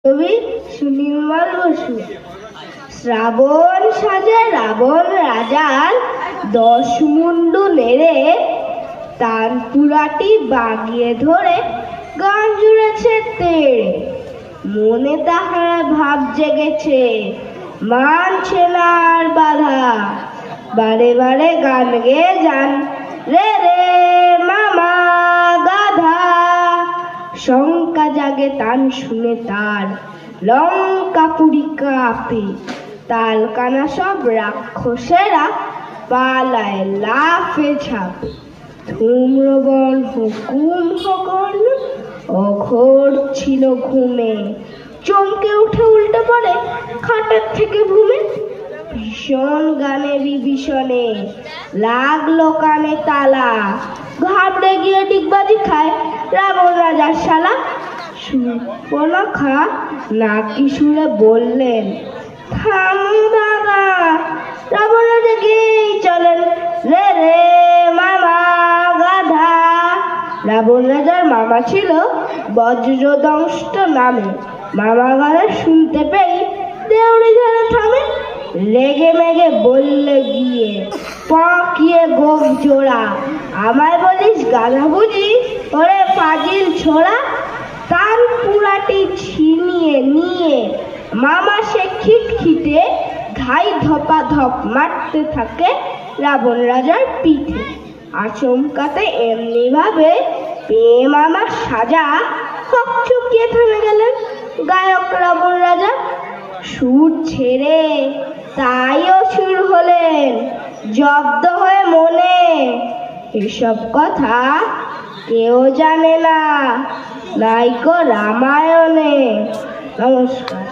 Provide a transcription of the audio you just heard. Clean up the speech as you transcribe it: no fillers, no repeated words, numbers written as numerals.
কবি সুনির্মল বসু। শ্রাবণ সাজে রাবণ রাজার 10 মুন্ডু নেড়ে তানপুরাটি বাগিয়ে ধরে গান জুড়েছে তেড়ে। মনে তাহারা ভাব জেগেছে, মানছে না আর বাধা। বারে বারে গান গেয়ে যান, রে রে মামা গাধা। শঙ্কা জাগে তান শুনে তার, লঙ্কা পুরি কাঁপে। তালকানা সব রাক্ষসেরা পালায় লাফে ঝাঁপে। ধূম্রবন হুকুম হকর্ণ অঘোর ছিল ঘুমে। চমকে উঠে উল্টে পড়ে খাটের থেকে ঘুমে। ভীষণ গানে বিভীষণে লাগলো কানে তালা। ঘাবড়ে গিয়ে ডিগবাজি খায় রাবণ রাজার শালা। শূর্পণখা নাকি সুরে বললেন, থামো দাদা। রাবণ রাজা গেয়েই চলেন, রে রে মামা গাধা। রাবণ রাজার মামা ছিল বজ্রদংষ্ট নামে। মামা গাধা শুনতে পেয়ে দেউড়ি ধরে থামে। রেগে মেগে বললে গিয়ে, পাকিয়ে গোপ জোড়া। আমায় বলিস গাধা বুঝি, ওরে পাজিল ছোড়া। তার পুরাটি ছিনিয়ে নিয়ে মামা সে খিটখিটে ধাই ধপা ধপ মারতে থাকে রাবণ রাজার পিঠে। আচমকাতে এমনি ভাবে পেয়ে মামা সাজা, হকচকিয়ে থেমে গেলেন গায়ক রাবণ রাজা। সুর ছেড়ে তাইও সুর হলেন জব্দ হয়ে মনে। এসব কথা কেউ জানে না, নাইকো রামায়ণে। নমস্কার।